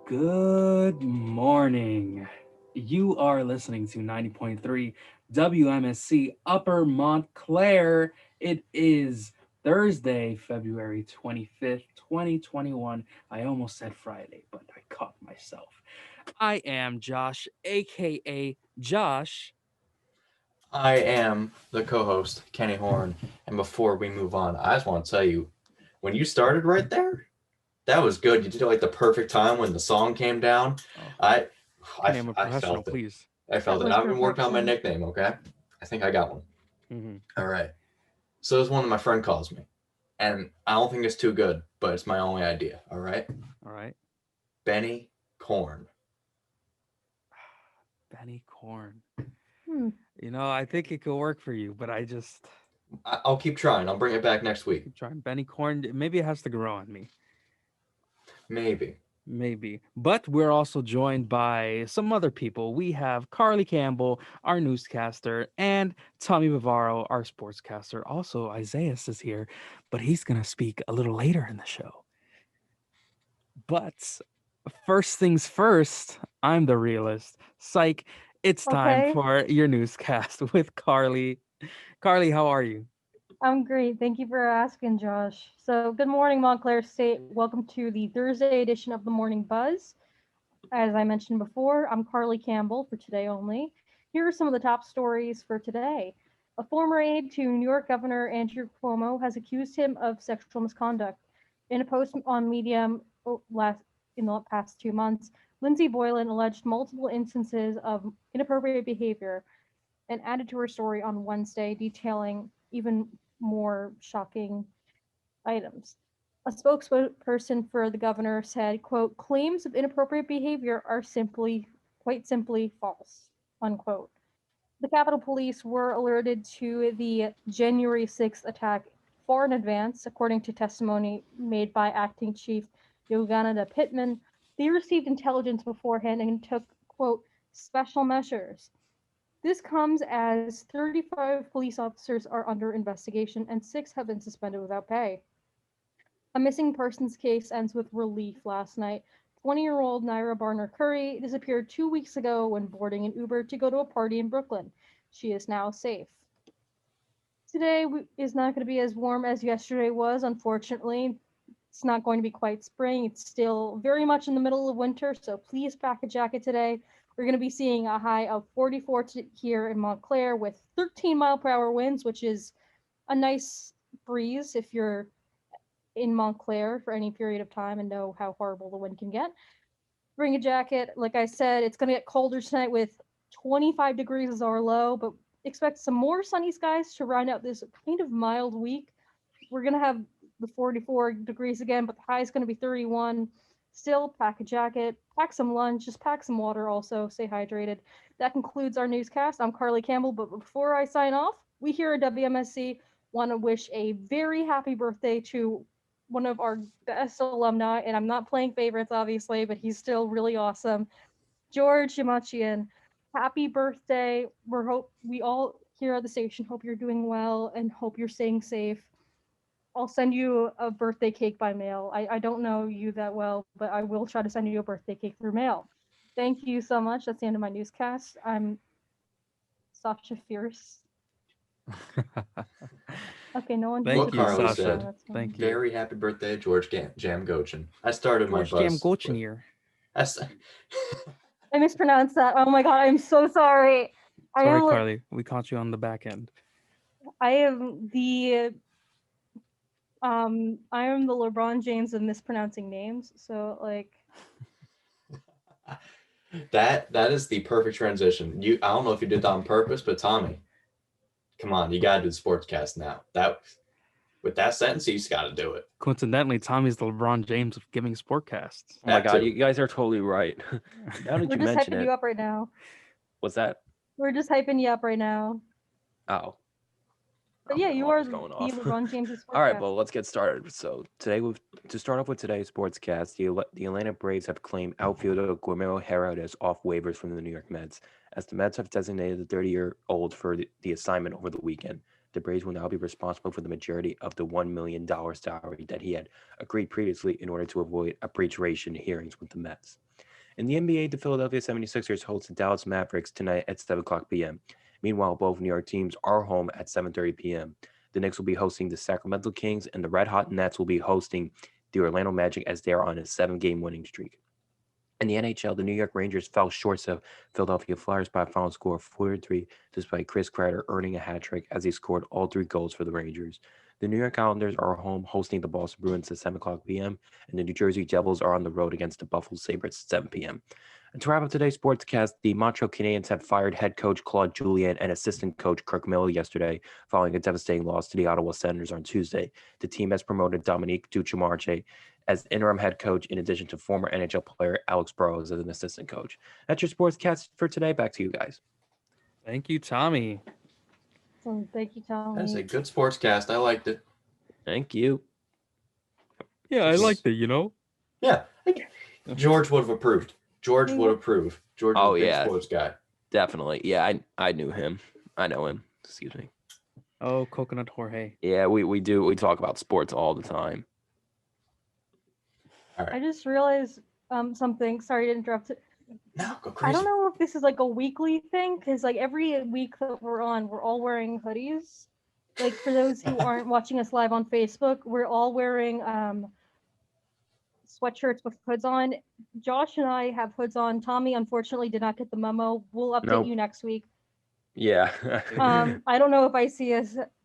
Good morning. You are listening to 90.3 WMSC Upper Montclair. It is Thursday, February 25th, 2021. I almost said Friday, but I caught myself. I am Josh, aka Josh. I am the co-host, Kenny Horn, and before we move on, I just want to tell you, when you started right there, that was good. You did it like the perfect time when the song came down. Oh, I, I, Kenny, I'm a I professional, felt it. please. I That felt it. was I've been working on my perfection. nickname. Okay, I think I got one. Mm-hmm. All right. So it's one that my friend calls me, and I don't think it's too good, but it's my only idea. All right, All right. Benny Corn. Benny Corn. Hmm. I think it could work for you, but I just I'll keep trying. I'll bring it back next week. keep trying. Benny Corn, maybe it has to grow on me. Maybe. Maybe. But we're also joined by some other people. We have Carly Campbell, our newscaster, and Tommy Bavaro, our sportscaster. Also, Isaiah is here, but he's going to speak a little later in the show. But first things first, I'm the realist. Psych, it's time Okay, for your newscast with Carly. Carly, how are you? I'm great. Thank you for asking, Josh. So, good morning, Montclair State. Welcome to the Thursday edition of the Morning Buzz. As I mentioned before, I'm Carly Campbell for today only. Here are some of the top stories for today. A former aide to New York Governor Andrew Cuomo has accused him of sexual misconduct. In a post on Medium in the past 2 months, Lindsay Boylan alleged multiple instances of inappropriate behavior and added to her story on Wednesday, detailing even more shocking items. A spokesperson for the governor said, quote, claims of inappropriate behavior are quite simply false, unquote. The Capitol Police were alerted to the January 6th attack far in advance, according to testimony made by Acting Chief Yogananda Pittman. They received intelligence beforehand and took, quote, special measures. This comes as 35 police officers are under investigation and 6 have been suspended without pay. A missing persons case ends with relief last night. 20-year-old Naira Barner Curry disappeared 2 weeks ago when boarding an Uber to go to a party in Brooklyn. She is now safe. Today is not going to be as warm as yesterday was, unfortunately. It's not going to be quite spring. It's still very much in the middle of winter, so please pack a jacket today. We're going to be seeing a high of 44 here in Montclair with 13-mile-per-hour winds, which is a nice breeze if you're in Montclair for any period of time and know how horrible the wind can get. Bring a jacket. Like I said, it's going to get colder tonight with 25 degrees as our low, but expect some more sunny skies to round out this kind of mild week. We're going to have the 44 degrees again, but the high is going to be 31. Still, pack a jacket, pack some lunch, just pack some water also, stay hydrated. That concludes our newscast. I'm Carly Campbell, but before I sign off, we here at WMSC want to wish a very happy birthday to one of our best alumni, and I'm not playing favorites, obviously, but he's still really awesome. George Yamachian, happy birthday. We all here at the station hope you're doing well and hope you're staying safe. I'll send you a birthday cake by mail. I don't know you that well, but I will try to send you a birthday cake through mail. Thank you so much. That's the end of my newscast. I'm Sasha Fierce. Okay, no one Thank What voted you, for Carly me, so Sasha. said. that's fine. Thank you. Very happy birthday, George Jam Gochin. I started my George Jam buzz with. Gochenier. I, s- I mispronounced that. Oh my god, I'm so sorry. I Sorry, am Carly. We caught you on the back end. I am the LeBron James of mispronouncing names. So like that is the perfect transition. I don't know if you did that on purpose, but Tommy, come on, you gotta do the sportscast now. That with that sentence, you just gotta do it. Coincidentally, Tommy's the LeBron James of giving sportcasts. Oh my That god, you too. guys are totally right. Now that we're you just mention hyping you it, up right now. what's that? We're just hyping you up right now. Oh, But oh yeah, my you alarm are is going the off. LeBron James of All right, sportscast. well, let's get started. So today, to start off with today's sportscast, the Atlanta Braves have claimed outfielder Guillermo Herrera off waivers from the New York Mets, as the Mets have designated the 30-year-old for the assignment over the weekend. The Braves will now be responsible for the majority of the $1 million salary that he had agreed previously in order to avoid arbitration hearings with the Mets. In the NBA, the Philadelphia 76ers host the Dallas Mavericks tonight at 7 o'clock p.m. Meanwhile, both New York teams are home at 7:30 p.m. The Knicks will be hosting the Sacramento Kings, and the Red Hot Nets will be hosting the Orlando Magic as they are on a 7-game winning streak. In the NHL, the New York Rangers fell short of Philadelphia Flyers by a final score of 4-3, despite Chris Kreider earning a hat trick as he scored all 3 goals for the Rangers. The New York Islanders are home hosting the Boston Bruins at 7 o'clock p.m., and the New Jersey Devils are on the road against the Buffalo Sabres at 7 p.m. And to wrap up today's sportscast, the Montreal Canadiens have fired head coach Claude Julien and assistant coach Kirk Miller yesterday, following a devastating loss to the Ottawa Senators on Tuesday. The team has promoted Dominique Ducharme as interim head coach, in addition to former NHL player Alex Burrows as an assistant coach. That's your sportscast for today. Back to you guys. Thank you, Tommy. So thank you, Tommy. That is a good sportscast. I liked it. Thank you. Yeah, I liked it. Yeah. George would have approved. George would approve. George is Oh, a big yeah. sports guy. Definitely. Yeah, I knew him. I know him. Excuse me. Oh, Coconut Jorge. Yeah, we do. We talk about sports all the time. All right. I just realized something. Sorry to interrupt. No, go I crazy. don't know if this is like a weekly thing, because like every week that we're on, we're all wearing hoodies. Like for those who aren't watching us live on Facebook, we're all wearing sweatshirts with hoods on. Josh and I have hoods on. Tommy unfortunately did not get the memo. We'll update Nope. you next week. Yeah. I don't know if I see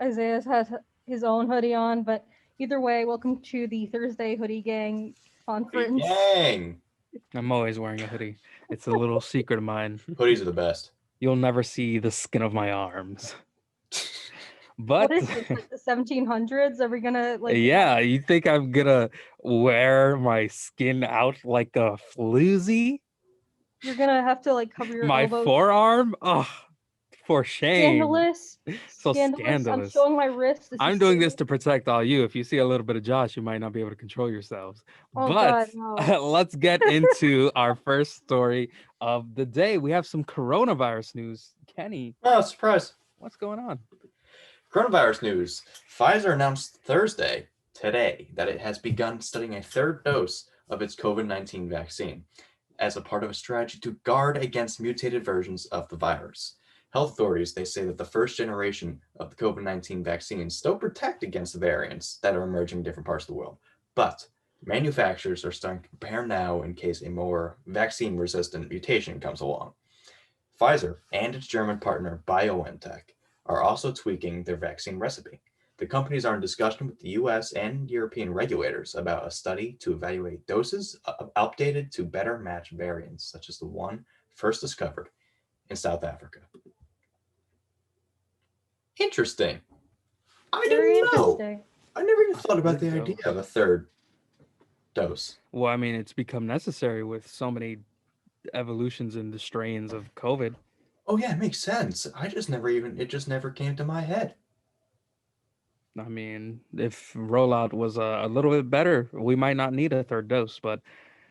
Isaiah has his own hoodie on, but either way, welcome to the Thursday Hoodie Gang conference. Gang. I'm always wearing a hoodie. It's a little secret of mine. Hoodies are the best. You'll never see the skin of my arms. What But is this, like the 1700s? Are we gonna like? yeah, you think I'm gonna wear my skin out like a floozy? You're gonna have to like cover your My elbows. forearm? Oh, for shame. Scandalous. So I'm scandalous. showing my wrist. I'm doing this to protect all you. If you see a little bit of Josh, you might not be able to control yourselves. Oh, But God, no. let's get into our first story of the day. We have some coronavirus news. Kenny, Oh, surprise. what's going on? Coronavirus news. Pfizer announced Thursday, today, that it has begun studying a third dose of its COVID-19 vaccine as a part of a strategy to guard against mutated versions of the virus. Health authorities, they say that the first generation of the COVID-19 vaccines still protect against the variants that are emerging in different parts of the world. But manufacturers are starting to prepare now in case a more vaccine-resistant mutation comes along. Pfizer and its German partner BioNTech are also tweaking their vaccine recipe. The companies are in discussion with the US and European regulators about a study to evaluate doses updated to better match variants, such as the one first discovered in South Africa. Interesting. I Very didn't know. interesting. I never even thought about the Third idea dose. of a third dose. Well, I mean, it's become necessary with so many evolutions in the strains of COVID. Oh yeah, it makes sense. It just never came to my head. I mean, if rollout was a little bit better, we might not need a third dose. But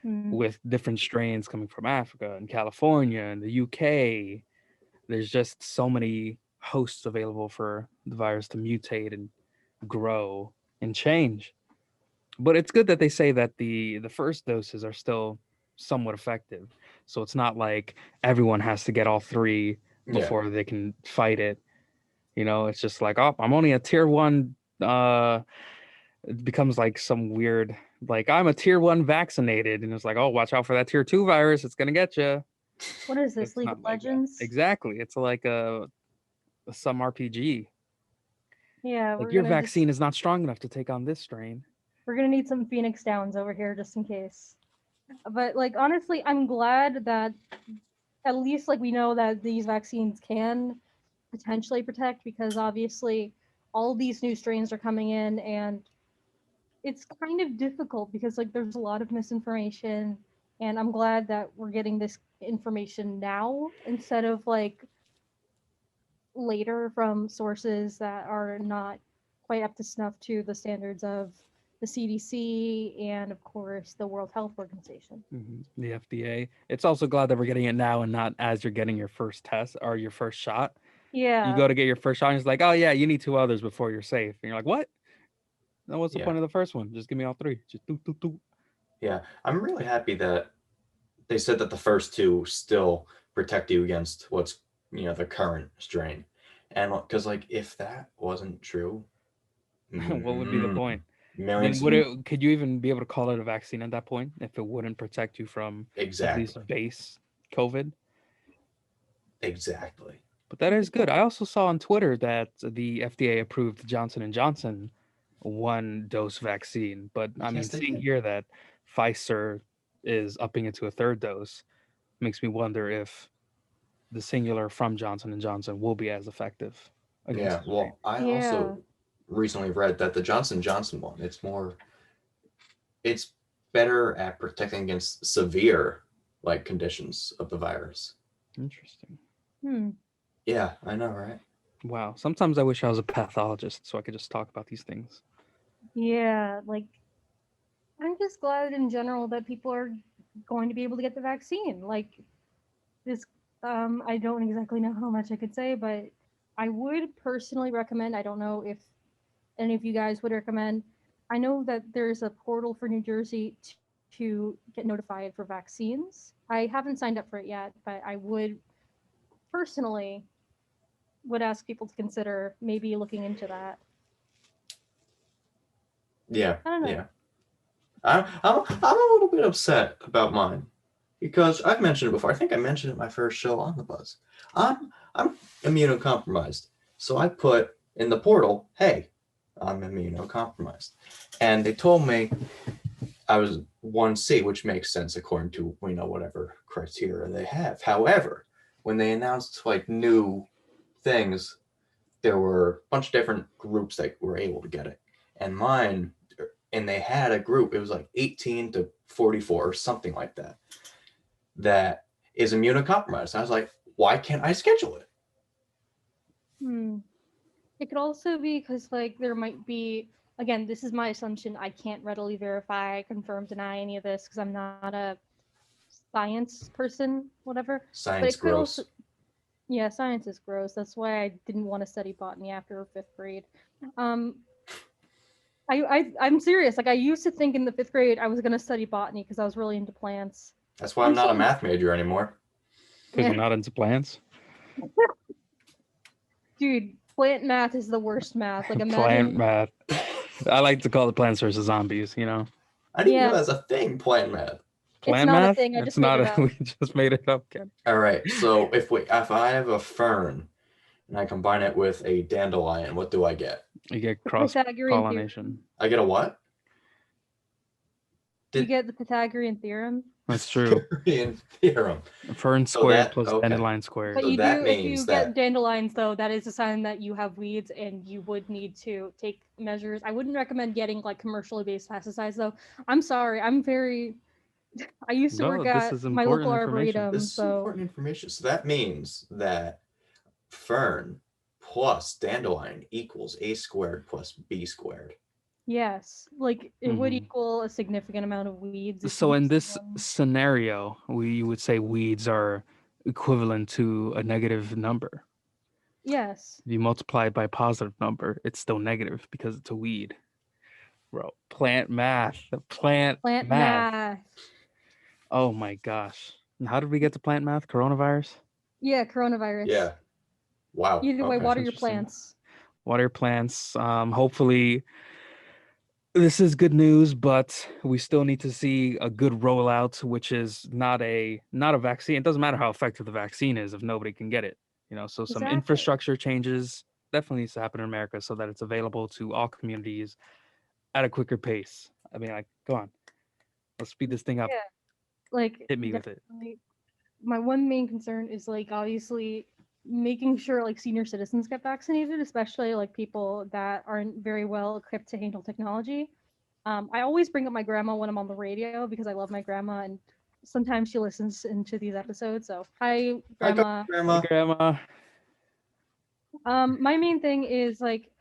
with different strains coming from Africa and California and the UK, there's just so many hosts available for the virus to mutate and grow and change. But it's good that they say that the first doses are still somewhat effective. So it's not like everyone has to get all three Yeah. before they can fight it. It's just like, oh, I'm only a tier one. It becomes like some weird, like, I'm a tier one vaccinated. And it's like, oh, watch out for that tier two virus. It's going to get you. What is this? It's League not of like that. Legends? Exactly. It's like some RPG. Yeah, Like, your vaccine is not strong enough to take on this strain. we're gonna need some Phoenix Downs over here just in case. But like honestly, I'm glad that at least like we know that these vaccines can potentially protect, because obviously all these new strains are coming in and it's kind of difficult because like there's a lot of misinformation, and I'm glad that we're getting this information now instead of like later from sources that are not quite up to snuff to the standards of the CDC and of course the World Health Organization. The FDA. It's also glad that we're getting it now and not as you're getting your first test or your first shot. You Yeah. go to get your first shot, and it's like, oh yeah, you need 2 others before you're safe. And you're like, what? Then what's the Yeah. point of the first one? Just give me all 3. Just do. Yeah. I'm really happy that they said that the first 2 still protect you against what's, the current strain. And because, like, if that wasn't true, What would be the mm, point? I mean, millions, could you even be able to call it a vaccine at that point if it wouldn't protect you from at exactly, least base COVID? exactly. But that is good. I also saw on Twitter that the FDA approved Johnson and Johnson 1 dose vaccine, but I Yes, mean, they seeing did. here that Pfizer is upping it to a 3rd dose makes me wonder if the singular from Johnson and Johnson will be as effective against Yeah. the strain. Well, I Yeah. also recently read that the Johnson Johnson one, it's better at protecting against severe like conditions of the virus. Interesting. Hmm. Yeah, I know, right? Wow. Sometimes I wish I was a pathologist so I could just talk about these things. Yeah. Like, I'm just glad in general that people are going to be able to get the vaccine. Like, this, I don't exactly know how much I could say, but I would personally recommend, I don't know if any of you guys would recommend, I know that there's a portal for New Jersey to get notified for vaccines. I haven't signed up for it yet, but I would personally would ask people to consider maybe looking into that. Yeah, I don't know. yeah. I'm a little bit upset about mine because I've mentioned it before. I think I mentioned it in my first show on the buzz. I'm immunocompromised, so I put in the portal, "Hey, I'm immunocompromised," and they told me I was 1C, which makes sense according to whatever criteria they have. However, when they announced like new things, there were a bunch of different groups that were able to get it, and mine, and they had a group. It was like 18 to 44 or something like that. That is immunocompromised. I was like, why can't I schedule it? Hmm. It could also be because like there might be, again, this is my assumption. I can't readily verify, confirm, deny any of this because I'm not a science person, whatever. But it Science could also, gross. yeah, science is gross. That's why I didn't want to study botany after 5th grade. Um, I'm serious. Like I used to think in the 5th grade I was gonna study botany because I was really into plants. That's why I'm I'm not a still, math major anymore. Because you're not into plants. dude. Plant math is the worst math. Like Plant imagine, math. I like to call it plants versus zombies, I didn't even know yeah, that's a thing, plant math. it's Plant not a math? thing. I It's just made not it a up. we just made it up, Ken. All right, so if I have a fern and I combine it with a dandelion, what do I get? You get The cross Pythagorean theorem. pollination. I get a what? You Did get the Pythagorean theorem. That's true. Pythagorean theorem. Fern So squared that plus okay. dandelion squared. But So you that do, if means you get that dandelions, though, that is a sign that you have weeds and you would need to take measures. I wouldn't recommend getting like commercially based pesticides, though. I'm sorry. I used to No, work this at is my local important information. arboretum, this is so important information. So that means that fern plus dandelion equals a squared plus b squared. yes, like it would Mhm. equal a significant amount of weeds if you So in use this them. scenario, we would say weeds are equivalent to a negative number. Yes. If you multiply it by a positive number, it's still negative because it's a weed. Bro, plant math. Plant Plant math. math. Oh my gosh. And how did we get to plant math? Coronavirus? Yeah, coronavirus. Yeah. Wow. Either way, Okay. That's water your interesting. plants. Water plants. Hopefully this is good news, but we still need to see a good rollout, which is not a vaccine. It doesn't matter how effective the vaccine is if nobody can get it. So some Exactly. infrastructure changes definitely needs to happen in America so that it's available to all communities at a quicker pace. I mean, like, go on, let's speed this thing up. Yeah, like Hit me with it. definitely. My one main concern is like obviously making sure like senior citizens get vaccinated, especially like people that aren't very well equipped to handle technology. I always bring up my grandma when I'm on the radio because I love my grandma and sometimes she listens into these episodes. So hi, Hi, grandma. Hey, Grandma. Grandma. My main thing is like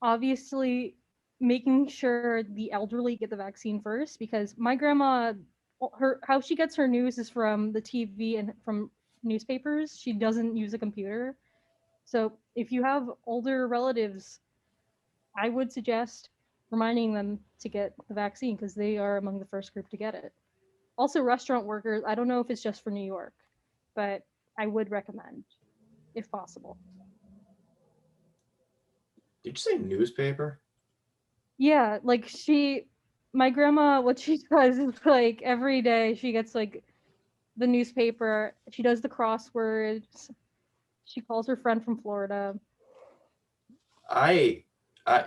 obviously making sure the elderly get the vaccine first because my grandma, her how she gets her news is from the TV and from newspapers. She doesn't use a computer, So if you have older relatives, I would suggest reminding them to get the vaccine because they are among the first group to get it. Also, restaurant workers, I don't know if it's just for New York, but I would recommend if possible. Did you say newspaper? Yeah, like my grandma, what she does is like every day she gets like the newspaper, she does the crosswords, she calls her friend from Florida. I I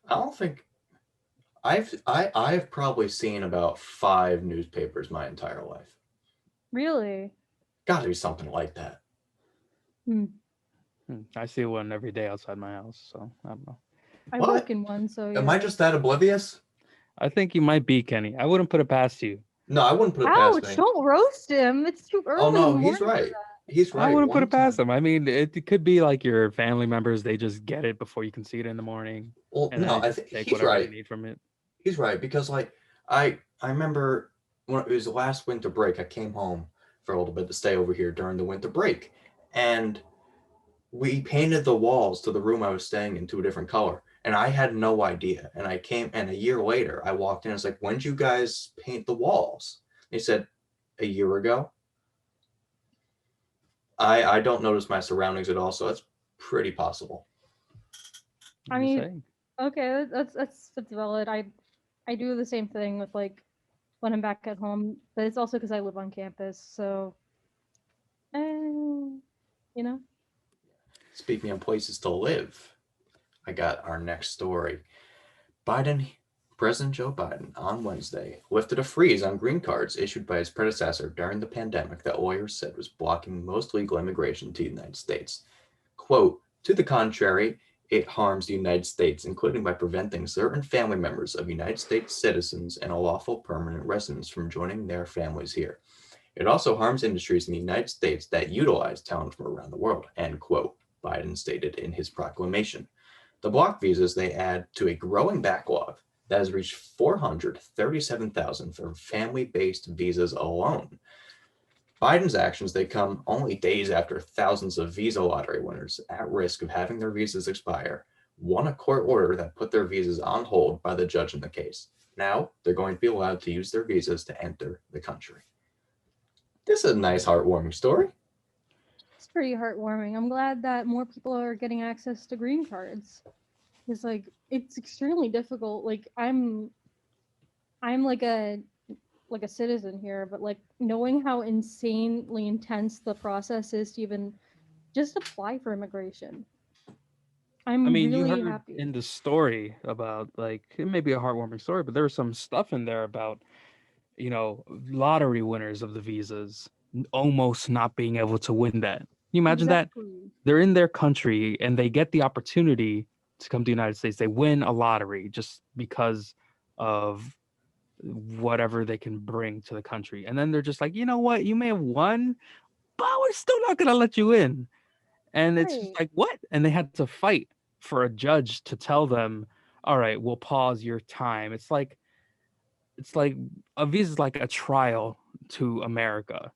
I don't think I've probably seen about 5 newspapers my entire life. Really? Got to be something like that. Hmm. I see one every day outside my house, so I don't know. I What? work in one, so Am I yeah. just that oblivious? I think you might be, Kenny. I wouldn't put it past you. No, I wouldn't put it past Ouch, me. don't roast him. It's too Oh early in no, the he's morning. right. He's I right. wouldn't put One it past time. them. I mean, it could be like your family members; they just get it before you can see it in the morning, Well, and then no, they I just think take he's whatever they right. need from it. He's right because like I remember when it was the last winter break, I came home for a little bit to stay over here during the winter break, and we painted the walls to the room I was staying in to a different color. And I had no idea. And I came, and a year later, I walked in. I was like, "When did you guys paint the walls?" They said, "A year ago." I don't notice my surroundings at all, so that's pretty possible. I I'm just mean, saying. okay, that's valid. I do the same thing with like when I'm back at home, but it's also because I live on campus, so you know. Speaking of places to live, I got our next story. Biden, President Joe Biden, on Wednesday lifted a freeze on green cards issued by his predecessor during the pandemic that lawyers said was blocking most legal immigration to the United States. Quote, to the contrary, it harms the United States, including by preventing certain family members of United States citizens and lawful permanent residents from joining their families here. It also harms industries in the United States that utilize talent from around the world, end quote, Biden stated in his proclamation. The block visas they add to a growing backlog that has reached 437,000 for family-based visas alone. Biden's actions they come only days after thousands of visa lottery winners at risk of having their visas expire won a court order that put their visas on hold by the judge in the case. Now they're going to be allowed to use their visas to enter the country. This is a nice, heartwarming story. It's pretty heartwarming. I'm glad that more people are getting access to green cards. It's like it's extremely difficult. Like I'm like a citizen here, but like knowing how insanely intense the process is to even just apply for immigration. I I'm mean, you really heard happy. in the story about like it may be a heartwarming story, but there was some stuff in there about lottery winners of the visas almost not being able to win that. Can you imagine that? Exactly. They're in their country and they get the opportunity to come to the United States. They win a lottery just because of whatever they can bring to the country. And then they're just like, you know what? You may have won, but we're still not going to let you in. And it's just Right. like, what? And they had to fight for a judge to tell them, all right, we'll pause your time. It's like a visa is like a trial to America,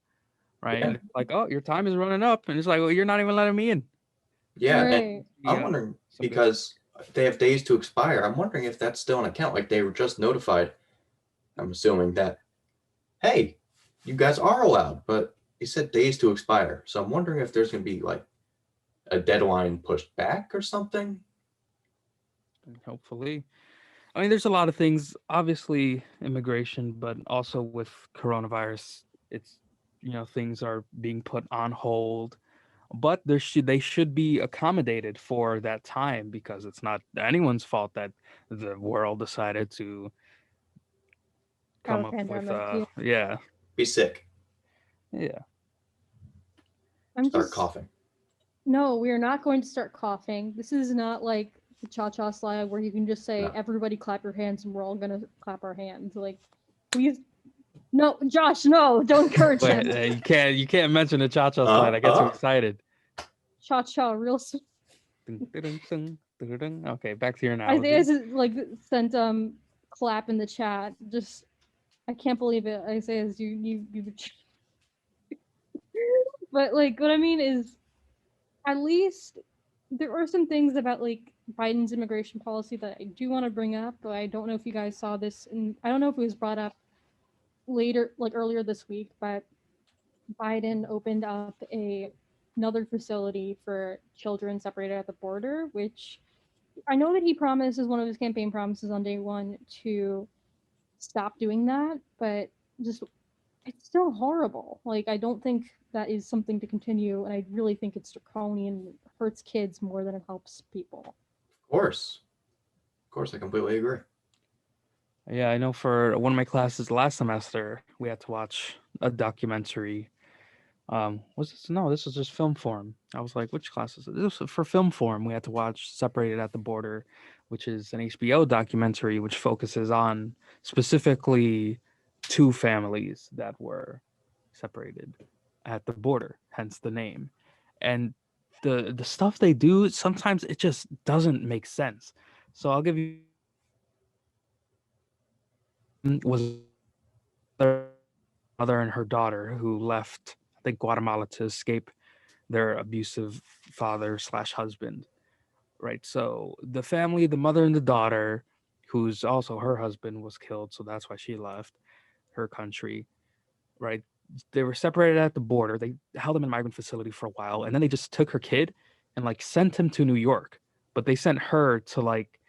right? And Yeah, it's like, oh, your time is running up. And it's like, well, you're not even letting me in. yeah, and Right. I'm Yeah. wondering Some good stuff. because they have days to expire. I'm wondering if that's still an account. Like they were just notified. I'm assuming that hey, you guys are allowed, but it said days to expire. So I'm wondering if there's going to be like a deadline pushed back or something. And hopefully. I mean, there's a lot of things, obviously immigration, but also with coronavirus, it's things are being put on hold. But they should be accommodated for that time because it's not anyone's fault that the world decided to Have come a up with pandemic. Yeah. yeah. Be sick, Yeah. I'm start just coughing. no, we are not going to start coughing. This is not like the cha-cha slide where you can just say No. everybody clap your hands and we're all gonna clap our hands. Like please no, Josh, no, don't encourage Wait, him. you can't mention the cha-cha slide. I get too Uh. excited. Cha-cha, real Dun, dun, dun, dun, dun, dun. Okay, back to your Isaiah's analogy. like sent clap in the chat. Just I can't believe it. Isaiah's you but like what I mean is at least there are some things about like Biden's immigration policy that I do want to bring up, but I don't know if you guys saw this, and I don't know if it was brought up later, like earlier this week, but Biden opened up another facility for children separated at the border, which I know that he promised as one of his campaign promises on day one to stop doing that, but just it's still horrible. Like I don't think that is something to continue, and I really think it's draconian and hurts kids more than it helps people. Of course, I completely agree. Yeah, I know for one of my classes last semester, we had to watch a documentary. Was this? No, this was just film form. I was like, which class is it? This was for film form. We had to watch Separated at the Border, which is an HBO documentary which focuses on specifically two families that were separated at the border, hence the name. And the stuff they do, sometimes it just doesn't make sense. So I'll give you was their mother and her daughter who left, I think, Guatemala to escape their abusive father slash husband. Right. So the family, the mother and the daughter, who's also her husband was killed, so that's why she left her country. Right. They were separated at the border. They held him in a migrant facility for a while, and then they just took her kid and like sent him to New York. But they sent her to like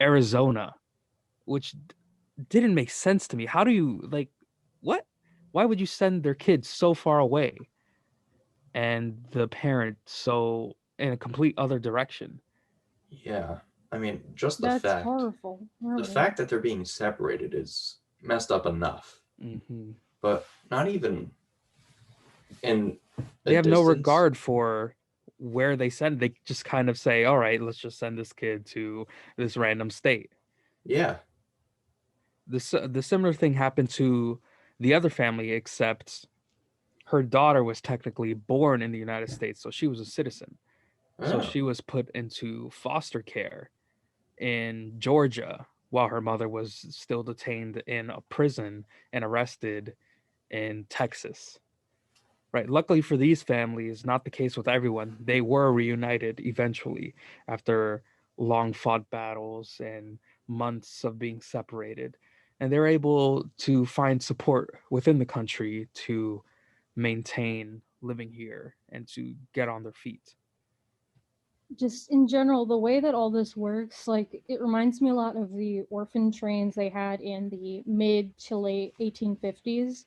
Arizona, which didn't make sense to me. How do you like what? Why would you send their kids so far away and the parent so in a complete other direction? Yeah, I mean, just That's horrible. the fact that they're being separated is messed up enough, Mm-hmm. but not even in They a have no distance. regard for where they send. They just kind of say, "All right, let's just send this kid to this random state." Yeah, The similar thing happened to the other family, except her daughter was technically born in the United States, so she was a citizen. So oh, she was put into foster care in Georgia while her mother was still detained in a prison and arrested in Texas. Right. Luckily for these families, not the case with everyone. They were reunited eventually after long fought battles and months of being separated. And they're able to find support within the country to maintain living here and to get on their feet. Just in general, the way that all this works, like it reminds me a lot of the orphan trains they had in the mid to late 1850s,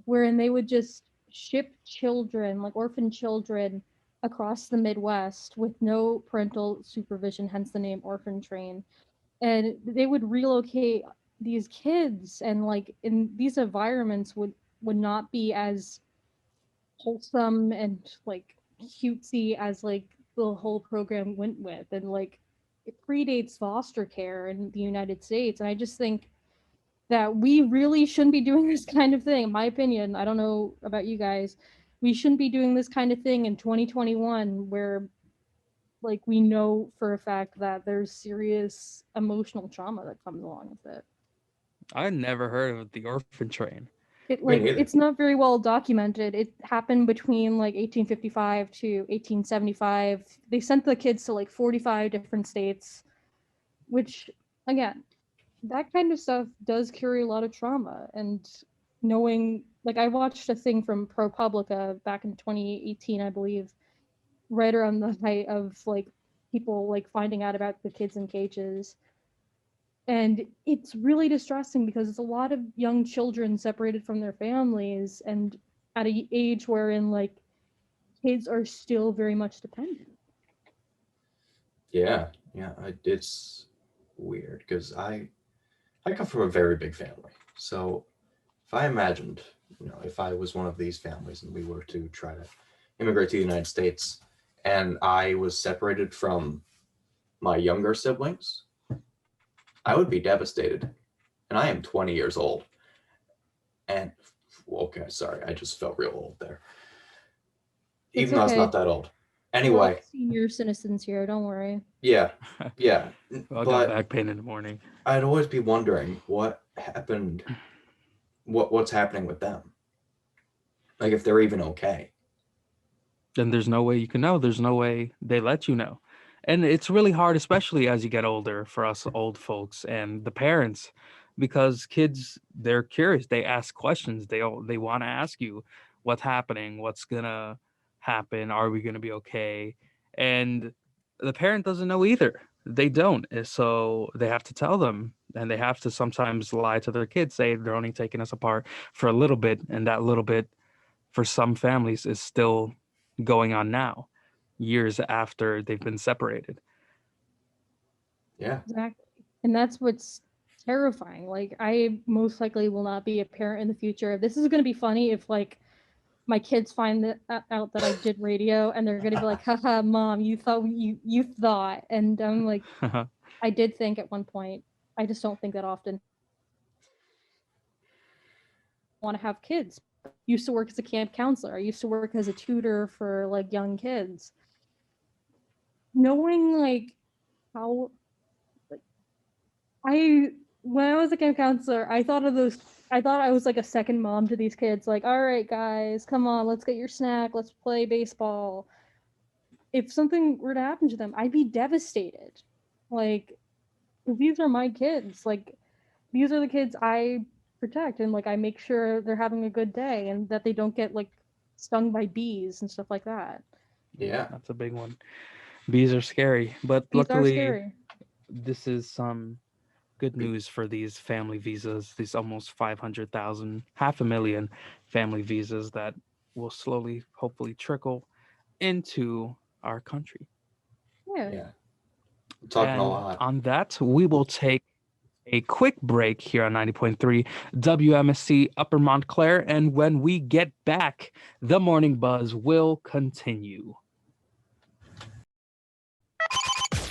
wherein they would just ship children, like orphan children, across the Midwest with no parental supervision, hence the name orphan train. And they would relocate these kids, and like in these environments would not be as wholesome and like cutesy as like the whole program went with, and like it predates foster care in the United States, and I just think that we really shouldn't be doing this kind of thing. In my opinion, I don't know about you guys, we shouldn't be doing this kind of thing in 2021, where like we know for a fact that there's serious emotional trauma that comes along with it. I never heard of the orphan train. It me like neither. it's not very well documented. It happened between like 1855 to 1875. They sent the kids to like 45 different states, which again, that kind of stuff does carry a lot of trauma. And knowing, like, I watched a thing from ProPublica back in 2018, I believe, right around the height of like people like finding out about the kids in cages, and it's really distressing because it's a lot of young children separated from their families and at an age wherein like kids are still very much dependent. yeah, it's weird because I come from a very big family, so if I imagined, if I was one of these families and we were to try to immigrate to the United States, and I was separated from my younger siblings, I would be devastated. And I am 20 years old. And okay, sorry, I just felt real old there. It's Even though I was okay. not that old. We're all Anyway, senior citizens here, don't worry. yeah. I got But back pain in the morning. I'd always be wondering what happened, what's happening with them. Like if they're even okay. then there's no way you can know. There's no way they let you know. And it's really hard, especially as you get older, for us old folks and the parents, because kids, they're curious. They ask questions. They want to ask you what's happening, what's gonna happen, are we gonna be okay? And the parent doesn't know either. They don't. So they have to tell them, and they have to sometimes lie to their kids, say they're only taking us apart for a little bit, and that little bit for some families is still going on now, years after they've been separated. Yeah. Exactly. And that's what's terrifying. Like, I most likely will not be a parent in the future. This is going to be funny if, like, my kids find out that I did radio and they're going to be like, haha, mom, you thought. And I'm like, I did think at one point. I just don't think that often. I want to have kids. Used to work as a camp counselor. I used to work as a tutor for like young kids. Knowing like how I when I was a camp counselor, I thought of those. I thought I was like a second mom to these kids. Like, all right, guys, come on, let's get your snack. Let's play baseball. If something were to happen to them, I'd be devastated. Like, these are my kids. Like, these are the kids I protect, and like I make sure they're having a good day and that they don't get like stung by bees and stuff like that. Yeah. That's a big one. Bees are scary, but Bees are luckily, scary. this is some good news for these family visas, these almost 500,000, half a million family visas that will slowly, hopefully, trickle into our country. Yeah. Yeah. We're talking a And lot. on that, we will take a quick break here on 90.3 WMSC Upper Montclair. And when we get back, the morning buzz will continue.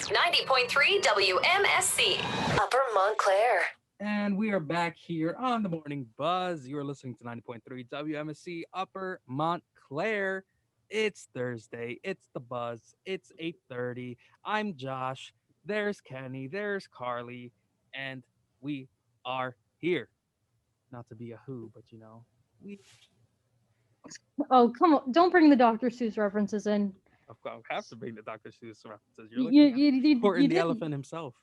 90.3 WMSC Upper Montclair. And we are back here on the Morning Buzz. You are listening to 90.3 WMSC Upper Montclair. It's Thursday. It's the Buzz. It's 8:30. I'm Josh. There's Kenny. There's Carly. And we are here. Not to be a who, but we Oh, come on! Don't bring the Dr. Seuss references in. of course have to bring the Dr. Seuss references. You're You looking you at you, Horton you the didn't. Elephant himself.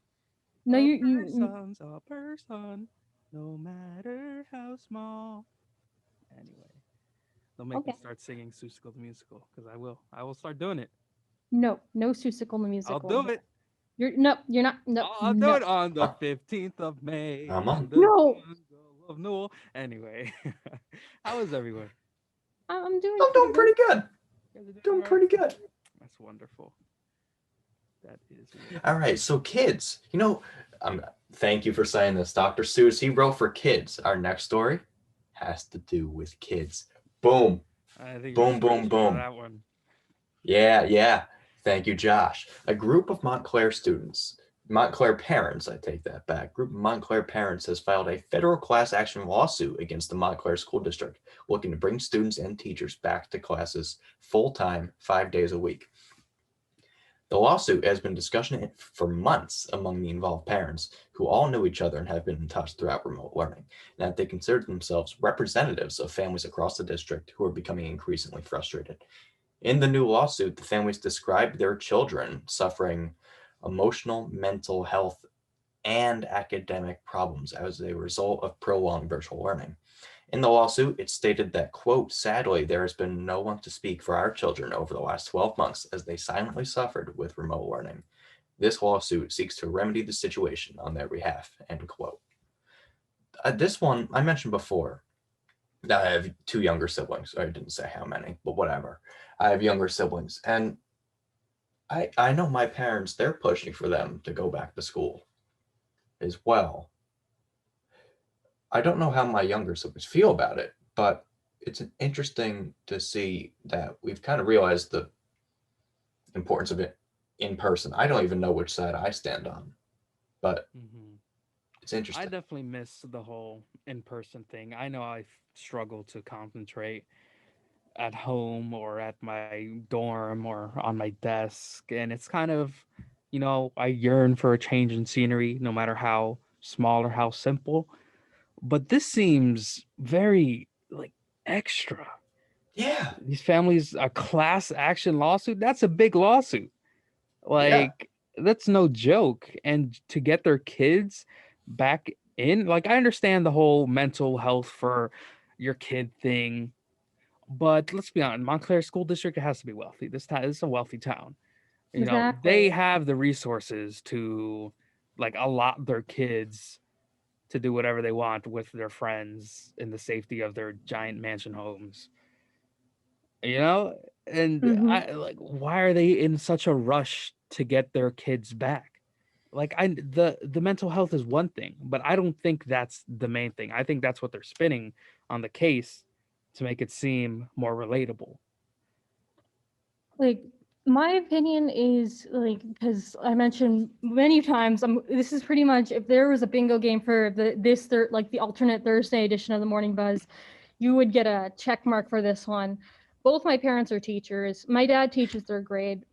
No, A you person's a person, no matter how small. Anyway. Don't make me okay. start singing Seussical the musical, because I will. I will start doing it. No, no Seussical the I'll musical. do it. You're not. No, I'll do it no, on the 15th of May Come in on. the no. jungle of Newell. Anyway, how is everyone? I'm doing I'm doing pretty good. You guys are Doing all pretty right? good. That's wonderful. That is All right, so kids, thank you for saying this. Dr. Seuss, he wrote for kids. Our next story has to do with kids. Boom. I think Boom, you're boom, for boom. that one. Yeah. Thank you, Josh. A group of Montclair parents, I take that back. Group of Montclair parents has filed a federal class action lawsuit against the Montclair School District, looking to bring students and teachers back to classes full-time, 5 days a week. The lawsuit has been discussed for months among the involved parents, who all knew each other and have been in touch throughout remote learning, and that they considered themselves representatives of families across the district who are becoming increasingly frustrated. In the new lawsuit, the families described their children suffering emotional, mental health, and academic problems as a result of prolonged virtual learning. In the lawsuit, it stated that, quote, sadly, there has been no one to speak for our children over the last 12 months as they silently suffered with remote learning. This lawsuit seeks to remedy the situation on their behalf, end quote. This one, I mentioned before, that I have two younger siblings. I didn't say how many, but whatever. I have younger siblings, and I know my parents, they're pushing for them to go back to school as well. I don't know how my younger siblings feel about it, but it's interesting to see that we've kind of realized the importance of it in person. I don't even know which side I stand on, but it's I interesting. definitely miss the whole in-person thing. I know I struggle to concentrate at home or at my dorm or on my desk, and it's kind of, I yearn for a change in scenery, no matter how small or how simple. But this seems very like extra. Yeah. These families, a class action lawsuit, that's a big lawsuit. Yeah. Like, that's no joke. And to get their kids back in, like, I understand the whole mental health for your kid thing, but let's be honest, Montclair School District, it has to be wealthy. This is a wealthy town. They Exactly. have the resources to like allot their kids to do whatever they want with their friends in the safety of their giant mansion homes. You know? And Hmm. I like, why are they in such a rush to get their kids back? Like, the mental health is one thing, but I don't think that's the main thing. I think that's what they're spinning on the case to make it seem more relatable. Like, my opinion is like, because I mentioned many times, this is pretty much, if there was a bingo game for like the alternate Thursday edition of the Morning Buzz, you would get a check mark for this one. Both my parents are teachers. My dad teaches third grade.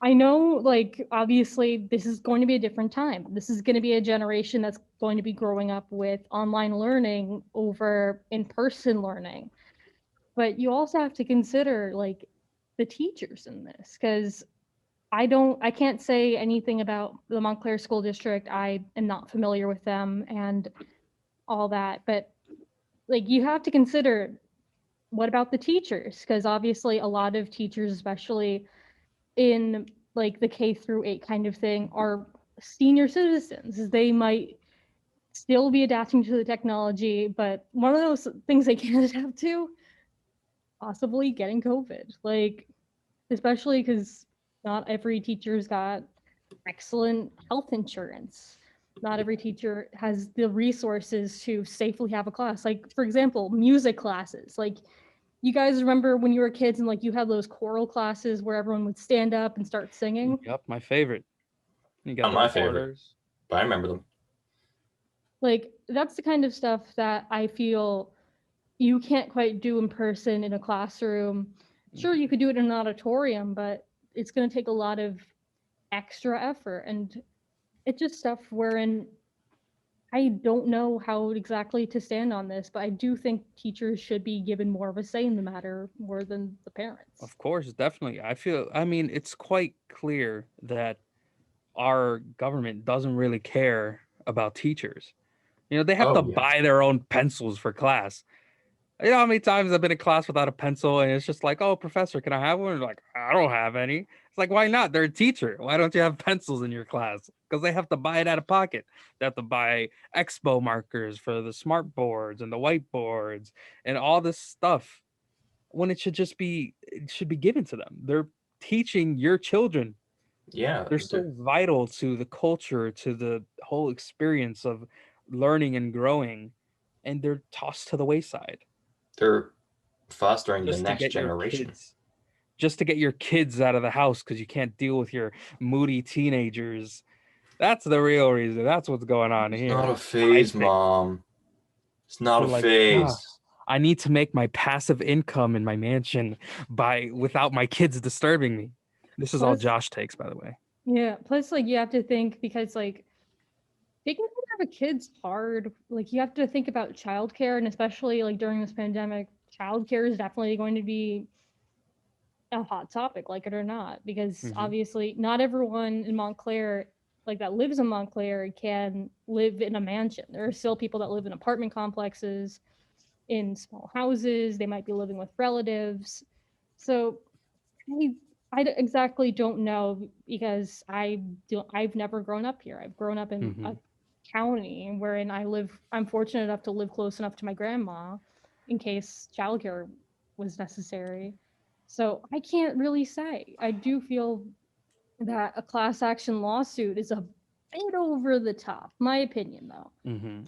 I know, like, obviously, this is going to be a different time. This is going to be a generation that's going to be growing up with online learning over in person learning. But you also have to consider, like, the teachers in this, because I can't say anything about the Montclair School District. I am not familiar with them and all that. But, like, you have to consider, what about the teachers? Because obviously, a lot of teachers, especially in like the K through 8 kind of thing, are senior citizens. They might still be adapting to the technology, but one of those things they can't adapt to, possibly getting COVID. Like, especially because not every teacher's got excellent health insurance. Not every teacher has the resources to safely have a class. Like, for example, music classes. Like, you guys remember when you were kids and like you had those choral classes where everyone would stand up and start singing? Yep, my favorite. You got Not the my favorite, reporters. but I remember them. Like, that's the kind of stuff that I feel you can't quite do in person in a classroom. Sure, you could do it in an auditorium, but it's going to take a lot of extra effort. And it's just stuff wherein I don't know how exactly to stand on this, but I do think teachers should be given more of a say in the matter more than the parents. Of course, definitely. I mean, it's quite clear that our government doesn't really care about teachers. They have to Oh yeah. buy their own pencils for class. You know how many times I've been in class without a pencil and it's just like, oh, professor, can I have one? And like, I don't have any. It's like, why not? They're a teacher. Why don't you have pencils in your class? Because they have to buy it out of pocket. They have to buy expo markers for the smart boards and the whiteboards and all this stuff when it should be given to them. They're teaching your children. Yeah. They're so vital to the culture, to the whole experience of learning and growing, and they're tossed to the wayside They're fostering the just to next get your generation. kids just to get your kids out of the house because you can't deal with your moody teenagers. That's the real reason. That's what's going on It's not here. a I phase, think Mom. It's not they're a like, ah, phase. I need to make my passive income in my mansion by without my kids disturbing me. This is all Plus, Josh takes, by the way. yeah, plus like you have to think, because like taking care of a kid's hard. Like, you have to think about childcare, and especially like during this pandemic, childcare is definitely going to be a hot topic, like it or not, because Hmm. obviously not everyone in Montclair, like that lives in Montclair, can live in a mansion. There are still people that live in apartment complexes, in small houses. They might be living with relatives. So I exactly don't know, because I've never grown up here. I've grown up in Hmm. a county wherein I'm fortunate enough to live close enough to my grandma in case childcare was necessary. So I can't really say. I do feel that a class action lawsuit is a bit over the top. My opinion, though.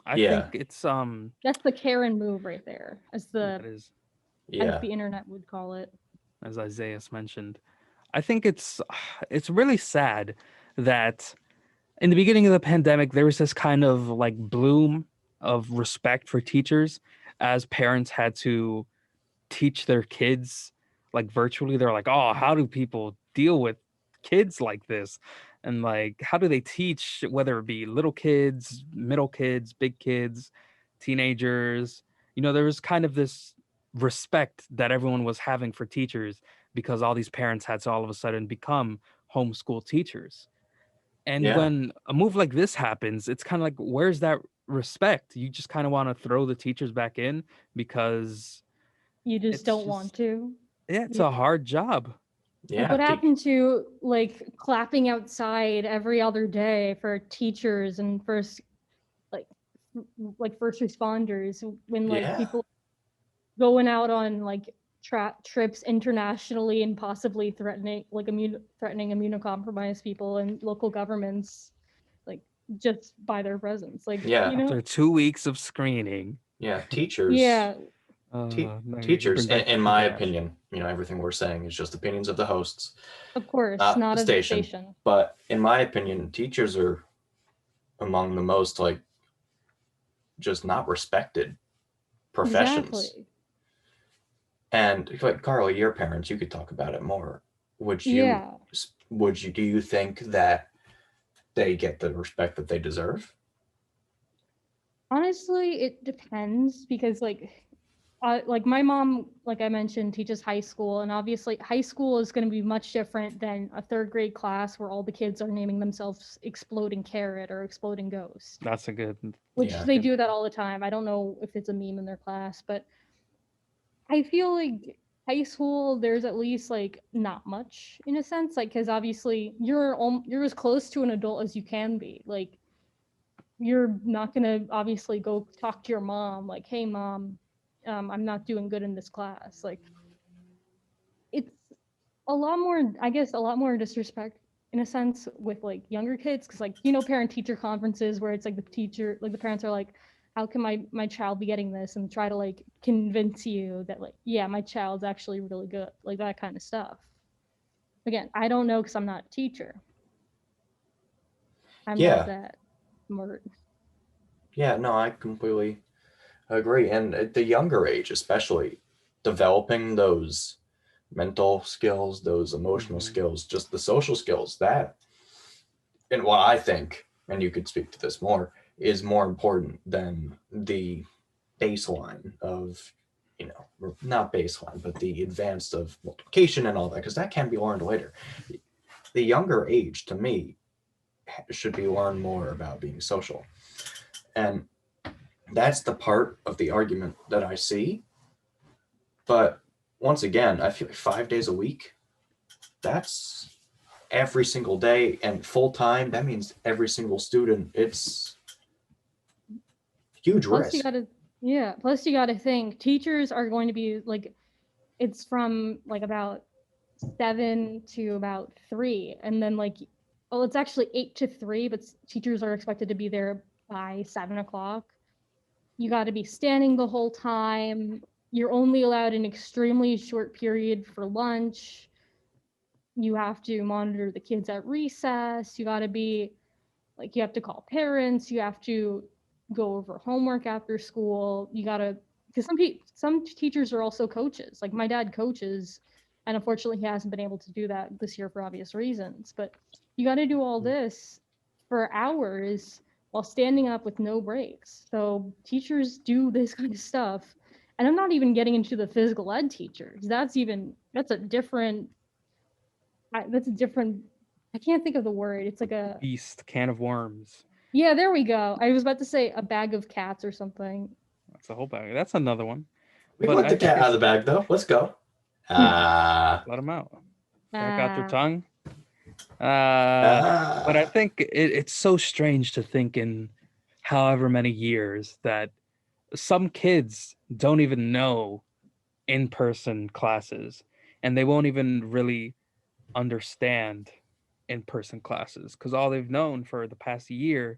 I think Yeah. it's That's the Karen move right there, that is, as Yeah. the internet would call it. as Isaiah mentioned. I think it's really sad that in the beginning of the pandemic there was this kind of like bloom of respect for teachers as parents had to teach their kids like virtually. They're like, oh, how do people deal with kids like this? And like, how do they teach, whether it be little kids, middle kids, big kids, teenagers? There was kind of this respect that everyone was having for teachers because all these parents had to all of a sudden become homeschool teachers. And Yeah. when a move like this happens, it's kind of like, where's that respect? You just kind of want to throw the teachers back in because You just it's don't want just, to. yeah, it's Yeah. a hard job. Like, Yeah. what happened to like clapping outside every other day for teachers and like first responders when like Yeah. people going out on like trips internationally and possibly threatening immunocompromised people and local governments, like just by their presence, like Yeah. After 2 weeks of screening, Yeah. Teachers. yeah, no, you Teachers, bring back in the my trash. opinion, everything we're saying is just opinions of the hosts, of course, not not the of the station. station. But in my opinion, teachers are among the most like just not respected professions. Exactly. And like Carly, your parents, you could talk about it more. Would you? Yeah. Do you think that they get the respect that they deserve? Honestly, it depends because like my mom, like I mentioned, teaches high school, and obviously high school is going to be much different than a third grade class where all the kids are naming themselves Exploding Carrot or Exploding Ghost, That's a good. which Yeah. they do that all the time. I don't know if it's a meme in their class, but I feel like high school there's at least like not much in a sense, like because obviously you're as close to an adult as you can be, like you're not going to obviously go talk to your mom like, hey mom, I'm not doing good in this class, like it's a lot more, I guess, a lot more disrespect in a sense with like younger kids, because like parent teacher conferences where it's like the parents are like, how can my child be getting this, and try to like convince you that like, yeah, my child's actually really good, like that kind of stuff. Again, I don't know because I'm not a teacher. I'm not Yeah. that smart. Yeah. No, I completely agree. And at the younger age, especially, developing those mental skills, those emotional Mhm. skills, just the social skills, that, and what I think, and you could speak to this more, is more important than the baseline of, or not baseline, but the advanced of multiplication and all that, because that can be learned later. The younger age, to me, should be learned more about being social. And that's the part of the argument that I see. But once again, I feel like 5 days a week, that's every single day, and full time, that means every single student. It's huge Plus you risk. gotta, yeah, plus you gotta think teachers are going to be like, it's from like about 7 to about 3, and then like, well, it's actually 8 to 3, but teachers are expected to be there by 7 o'clock. You got to be standing the whole time. You're only allowed an extremely short period for lunch. You have to monitor the kids at recess. You got to be like, you have to call parents. You have to go over homework after school. You got to, because some teachers are also coaches. Like my dad coaches, and unfortunately he hasn't been able to do that this year for obvious reasons. But you got to do all this for hours while standing up with no breaks. So teachers do this kind of stuff. And I'm not even getting into the physical ed teachers. That's a different, I can't think of the word. It's like a, Beast, can of worms. yeah, there we go. I was about to say a bag of cats or something. That's a whole bag. That's another one. We But let I the think cat out of it's the bag, though. Let's go. let them out. Back out your Ah, tongue. But I Ah. think it's so strange to think in however many years that some kids don't even know in-person classes, and they won't even really understand in-person classes because all they've known for the past year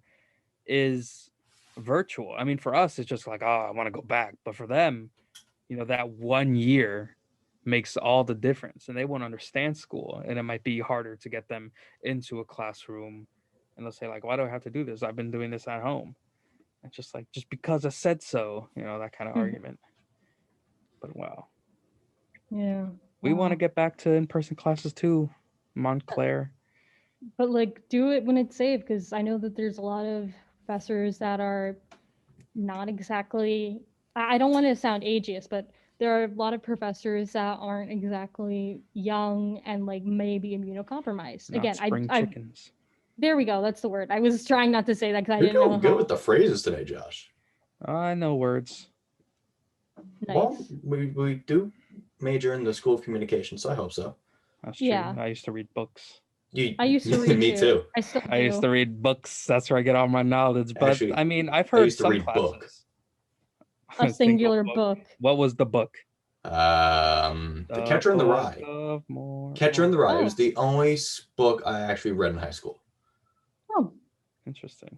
is virtual. I mean, for us, it's just like, oh, I want to go back. But for them, that 1 year makes all the difference, and they won't understand school, and it might be harder to get them into a classroom. And they'll say, like, why do I have to do this? I've been doing this at home. It's just like, just because I said so, that kind of argument. But wow, yeah. we want to Wow. get back to in-person classes too, Montclair. But like, do it when it's safe, because I know that there's a lot of professors that are not exactly. I don't want to sound ageist, but there are a lot of professors that aren't exactly young and like maybe immunocompromised. Not Again, spring I chickens. there we go. That's the word. I was trying not to say that because I You're didn't know doing good how with the phrases today, Josh. I know words. Well, nice. we do major in the School of Communication, so I hope so. That's true. Yeah. I used to read books. I used to read Me too. I still I used to do. read books. That's where I get all my knowledge. But Actually, I mean, I've I heard used to some read book. classes. A Single singular book. What was the book? The Catcher in the Book Rye. of More. Catcher in the Rye. It was Oh. the only book I actually read in high school. Oh, Interesting.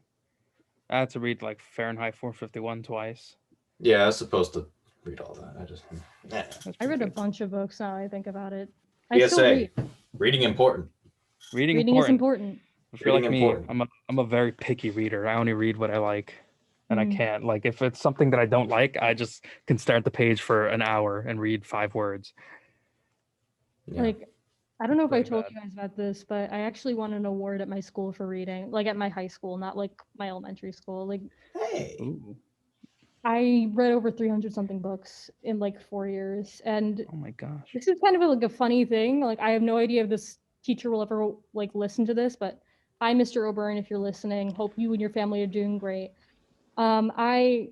I had to read like Fahrenheit 451 twice. Yeah, I was supposed to read all that. I just That's I read a pretty good. bunch of books now I think about it. I still PSA. read. Reading important. Reading Reading is important. important. If you're like Reading me, important. I'm a very picky reader. I only read what I like. And I Mm. can't like if it's something that I don't like, I just can stare at the page for an hour and read 5 words. Yeah. Like, I don't know if I Pretty told bad. you guys about this, but I actually won an award at my school for reading, like at my high school, not like my elementary school. Like, Hey. Ooh. I read over 300 something books in like 4 years. And Oh my gosh. this is kind of like a funny thing. Like, I have no idea if this teacher will ever like listen to this, but hi, Mr. O'Byrne, if you're listening, hope you and your family are doing great. I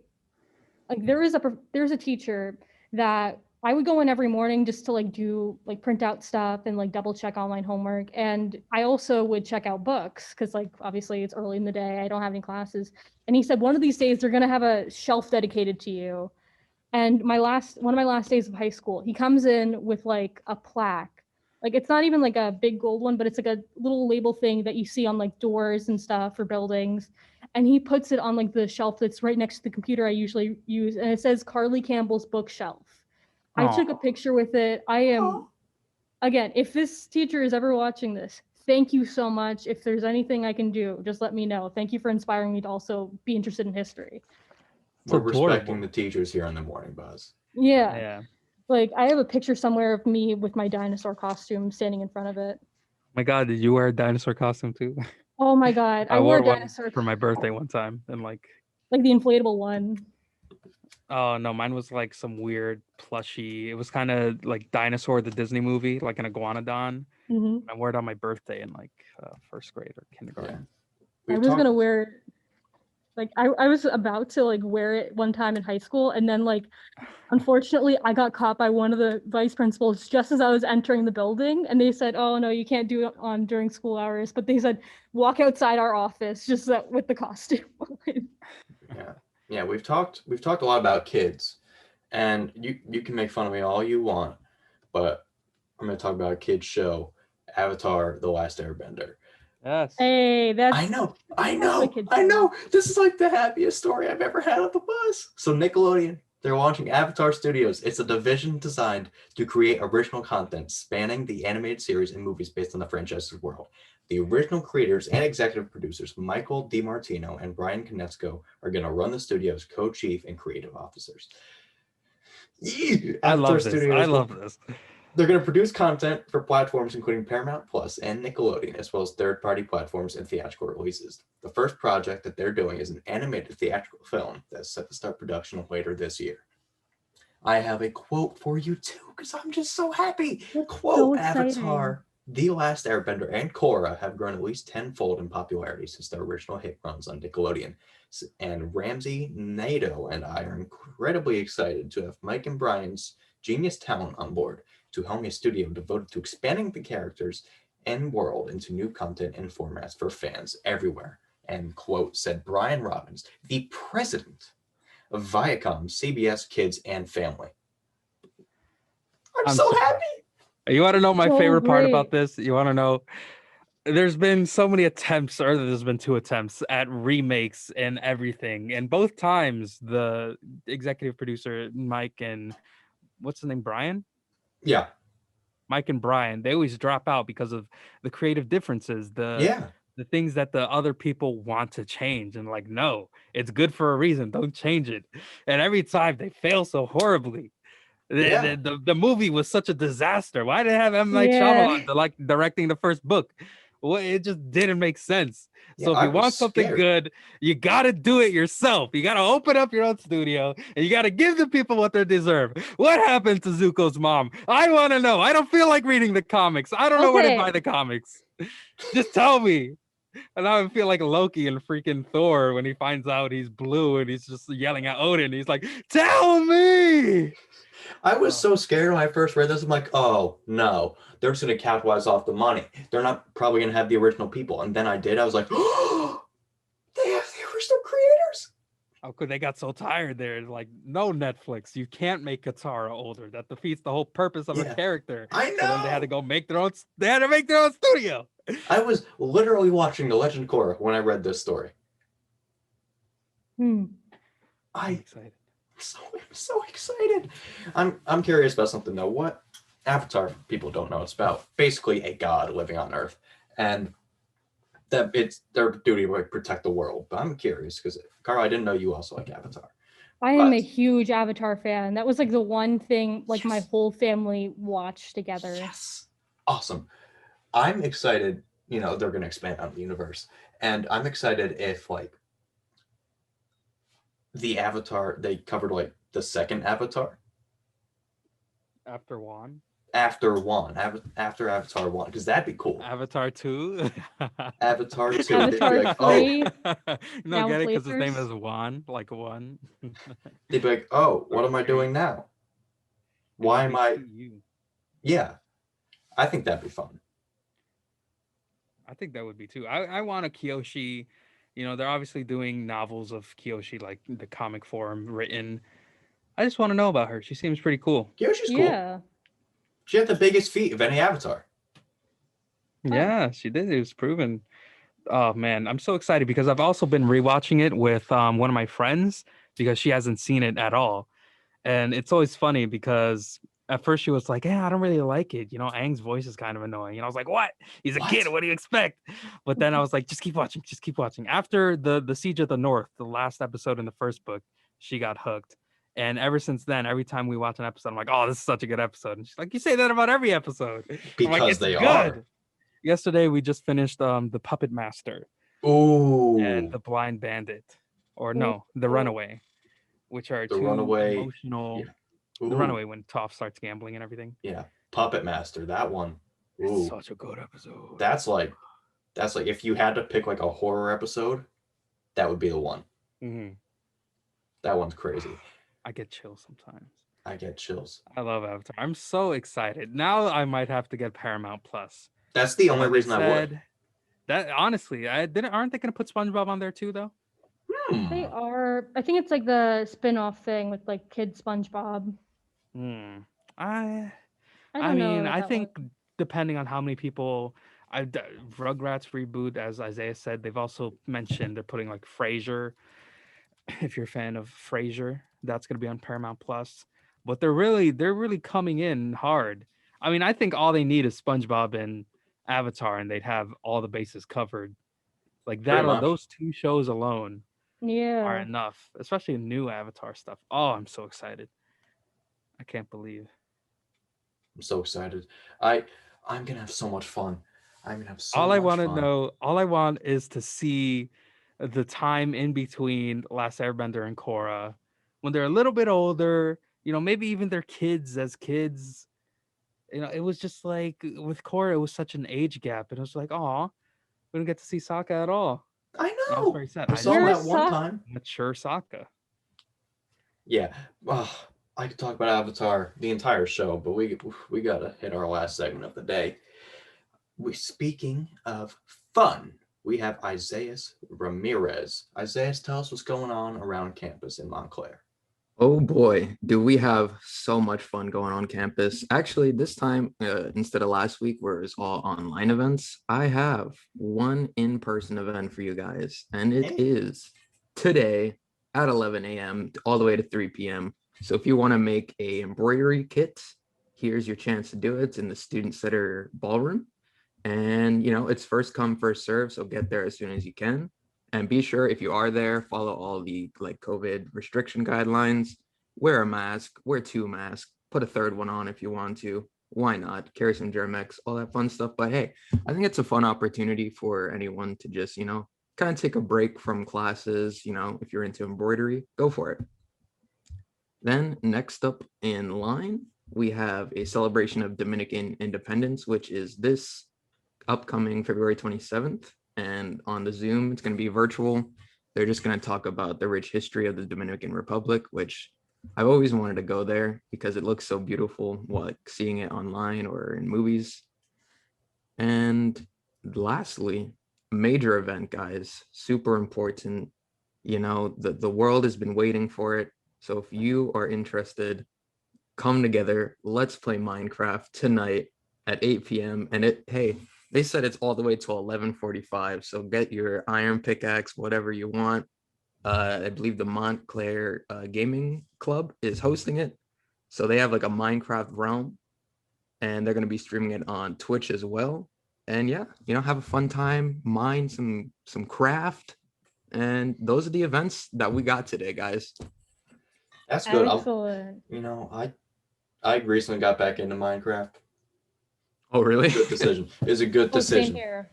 like there's a teacher that I would go in every morning just to like do like print out stuff and like double check online homework, and I also would check out books because like obviously it's early in the day, I don't have any classes, and he said one of these days they're gonna have a shelf dedicated to you. And one of my last days of high school, he comes in with like a plaque. Like it's not even like a big gold one, but it's like a little label thing that you see on like doors and stuff for buildings. And he puts it on like the shelf that's right next to the computer I usually use, and it says Carly Campbell's bookshelf. I took a Aw. picture with it. I am again, if this teacher is ever watching this, thank you so much. If there's anything I can do, just let me know. Thank you for inspiring me to also be interested in history. It's We're respecting adorable. the teachers here on the Morning Buzz. Yeah. Yeah. Like I have a picture somewhere of me with my dinosaur costume standing in front of it. My God, did you wear a dinosaur costume too? Oh my god, I I wore wore a one dinosaur for my birthday one time, and like, like the inflatable one. oh no, mine was like some weird plushy. It was kind of like Dinosaur the Disney movie, like an iguanodon. hmm I wore it on my birthday in like first grade or kindergarten. I We've was talked- gonna wear like I was about to like wear it one time in high school, and then like unfortunately I got caught by one of the vice principals just as I was entering the building, and they said, "Oh no, you can't do it on during school hours." But they said, "Walk outside our office just with the costume." Yeah, we've talked a lot about kids, and you can make fun of me all you want, but I'm going to talk about a kids show, Avatar: The Last Airbender. Yes. Hey, that's I know. kid's I show. know. This is like the happiest story I've ever had on the bus. So Nickelodeon, they're launching Avatar Studios. It's a division designed to create original content spanning the animated series and movies based on the franchise's world. The original creators and executive producers, Michael DiMartino and Brian Konietzko, are going to run the studio's co-chief and creative officers. I love Avatar this. Studios I will- love this. They're going to produce content for platforms including Paramount Plus and Nickelodeon, as well as third-party platforms and theatrical releases. The first project that they're doing is an animated theatrical film that's set to start production later this year. I have a quote for you too, because I'm just so happy. That's Quote, so exciting. Avatar, The Last Airbender, and Korra have grown at least tenfold in popularity since their original hit runs on Nickelodeon. And Ramsey, Nato, and I are incredibly excited to have Mike and Brian's genius talent on board to helm a studio devoted to expanding the characters and world into new content and formats for fans everywhere. And quote, said Brian Robbins, the president of Viacom, CBS Kids and Family. I'm so happy. You want to know my So favorite part about great. this? You want to know? There's been so many attempts, or there's been 2 attempts at remakes and everything. And both times, the executive producer, Mike and what's his name, Brian? Yeah. Mike and Brian, they always drop out because of the creative differences, the things that the other people want to change. And like, no, it's good for a reason. Don't change it. And every time they fail so horribly. Yeah. The movie was such a disaster. Why did it have M. Night Yeah. Shyamalan like directing the first book? Well, it just didn't make sense. Yeah, So if I you was want something scared. good, you gotta do it yourself. You gotta open up your own studio and you gotta give the people what they deserve. What happened to Zuko's mom? I want to know. I don't feel like reading the comics. I don't know where to Okay. buy the comics. Just tell me. And I would feel like Loki and freaking Thor when he finds out he's blue and he's just yelling at Odin. He's like, "Tell me!" I was Oh. so scared when I first read this. I'm like, oh no, they're just gonna capitalize off the money. They're not probably gonna have the original people. And then I did. I was like, oh, they have the original creators. How could they got so tired there? Like, no, Netflix, you can't make Katara older. That defeats the whole purpose of a Yeah, character. I So then they had to know. go make their own. They had to make their own studio. I was literally watching The Legend of Korra when I read this story. Hmm. I'm I'm excited. so excited. I'm curious about something though. What Avatar people don't know it's about basically a god living on Earth, and that it's their duty to like protect the world. But I'm curious because Carl, I didn't know you also like Avatar. I am a But huge Avatar fan. That was like the one thing like my Yes. whole family watched together. yes, awesome. I'm excited. You know they're gonna expand on the universe, and I'm excited if like the Avatar they covered like the second Avatar After Wan, after one after Avatar 1 because that'd be cool. Avatar 2. Avatar 2 they'd be Avatar like oh 3. No, Now get with it? Because his name lasers. is Wan, like one. they'd be like oh what am I doing now? Why am I you? yeah I think that'd be fun. I think that would be too. I want a Kyoshi. You know, they're obviously doing novels of Kyoshi, like the comic form written. I just want to know about her. She seems pretty cool. Kyoshi's cool. Yeah. She had the biggest feet of any Avatar. Yeah, she did. It was proven. Oh man, I'm so excited because I've also been rewatching it with one of my friends because she hasn't seen it at all. And it's always funny because at first she was like, "Yeah, I don't really like it. You know, Aang's voice is kind of annoying." And I was like, "What? He's a kid. What? What do you expect?" But then I was like, "Just keep watching. Just keep watching." After the Siege of the North, the last episode in the first book, she got hooked. And ever since then, every time we watch an episode, I'm like, "Oh, this is such a good episode." And she's like, "You say that about every episode." I'm like, Because "It's they good." are. Yesterday we just finished the Puppet Master and Ooh, the Blind Bandit, or Ooh. no, the Runaway, which are the two Runaway. emotional. Yeah. The Ooh, Runaway when Toph starts gambling and everything. yeah. Puppet Master. That one. It's Ooh, such a good episode. that's like if you had to pick like a horror episode, that would be the one. Mhm. That one's crazy. I get chills sometimes. I get chills. I love Avatar. I'm so excited. Now I might have to get Paramount Plus. That's the only Although they reason I would. said that honestly, I didn't. Aren't they going to put SpongeBob on there too, though? They Hmm. are. I think it's like the spin-off thing with like Kid SpongeBob. Hmm. I. I I don't know mean, about I that one. think depending on how many people, Rugrats reboot, as Isaiah said, they've also mentioned they're putting like Frasier. If you're a fan of Frasier, that's going to be on Paramount Plus. But they're really coming in hard. I mean, I think all they need is SpongeBob and Avatar, and they'd have all the bases covered. Like Pretty that, much. those two shows alone are Yeah. enough, especially new Avatar stuff. Oh, I'm so excited! I can't believe. I'm so excited. I'm gonna have so much fun. I'm gonna have so All I much want to fun. know, all I want is to see the time in between Last Airbender and Korra when they're a little bit older. You know, maybe even their kids as kids. You know, it was just like with Korra, it was such an age gap. And it was like, oh, we don't get to see Sokka at all. I And I was know. very sad. We I saw just him like Where's that one Sock? time. mature Sokka. Yeah. I could talk about Avatar the entire show, but we gotta hit our last segment of the day. Speaking of fun, we have Isaiah Ramirez. Isaiah, tell us what's going on around campus in Montclair. Oh boy, do we have so much fun going on campus. Actually, this time, instead of last week where it's all online events, I have one in-person event for you guys, and it Hey. is today at 11 a.m. all the way to 3 p.m. So if you want to make a embroidery kit, here's your chance to do it. It's in the Student Center ballroom. And, it's first come, first serve, so get there as soon as you can. And be sure if you are there, follow all the like COVID restriction guidelines, wear a mask, wear two masks, put a third one on if you want to, why not? Carry some Germex, all that fun stuff. But hey, I think it's a fun opportunity for anyone to just, kind of take a break from classes. If you're into embroidery, go for it. Then next up in line, we have a celebration of Dominican independence, which is this upcoming February 27th. And on the Zoom, it's going to be virtual. They're just going to talk about the rich history of the Dominican Republic, which I've always wanted to go there because it looks so beautiful, like seeing it online or in movies. And lastly, major event, guys, super important. The world has been waiting for it. So if you are interested, come together. Let's play Minecraft tonight at 8 p.m. And hey, they said it's all the way till 11:45. So get your iron pickaxe, whatever you want. I believe the Montclair Gaming Club is hosting it. So they have like a Minecraft realm, and they're going to be streaming it on Twitch as well. And yeah, have a fun time, mine some craft. And those are the events that we got today, guys. That's good. Excellent. I recently got back into Minecraft. Oh, really? Good decision. It's a good Oh, same decision. here.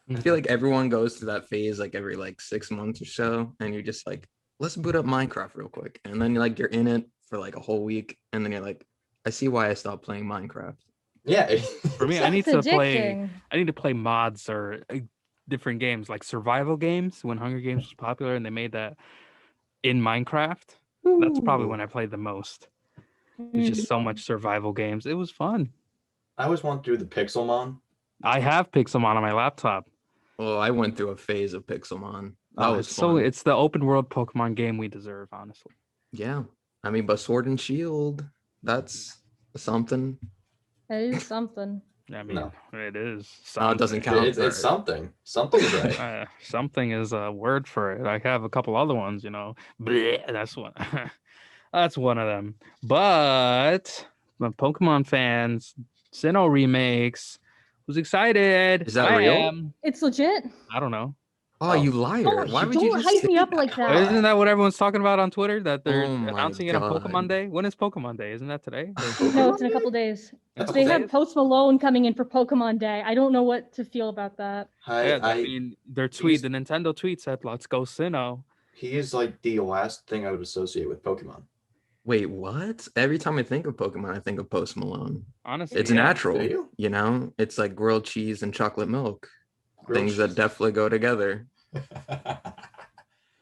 I feel like everyone goes through that phase like every 6 months or so, and you're just like, let's boot up Minecraft real quick. And then you're in it for like a whole week, and then you're like, I see why I stopped playing Minecraft. Yeah. For me, I need It's to play. addicting. I need to play mods or different games like survival games. When Hunger Games was popular and they made that in Minecraft, that's probably when I played the most. There's just so much survival games. It was fun. I always want to do the Pixelmon. I have Pixelmon on my laptop. Oh, I went through a phase of Pixelmon. That was fun. It's the open world Pokemon game we deserve, honestly. Yeah. I mean, but Sword and Shield, that's something. That is something. I mean, No. it is. Oh, it doesn't count. It's something. Something's right. Something is a word for it. I have a couple other ones, Bleh, that's one. That's one of them. But my Pokemon fans, Sinnoh remakes. Who's excited? Is that I real? am. It's legit. I don't know. Oh, you liar. Why would you Don't just hype me say up like that. Isn't that what everyone's talking about on Twitter? That they're Oh my announcing it on God. Pokemon Day? When is Pokemon Day? Isn't that today? No, it's in a couple days. That's They okay. have Post Malone coming in for Pokemon Day. I don't know what to feel about that. I mean, their tweet, the Nintendo tweet said, "Let's go Sinnoh." He is like the last thing I would associate with Pokemon. Wait, what? Every time I think of Pokemon, I think of Post Malone. Honestly, It's yeah. natural, Do you? It's like grilled cheese and chocolate milk. Grilled Things that cheese. definitely go together.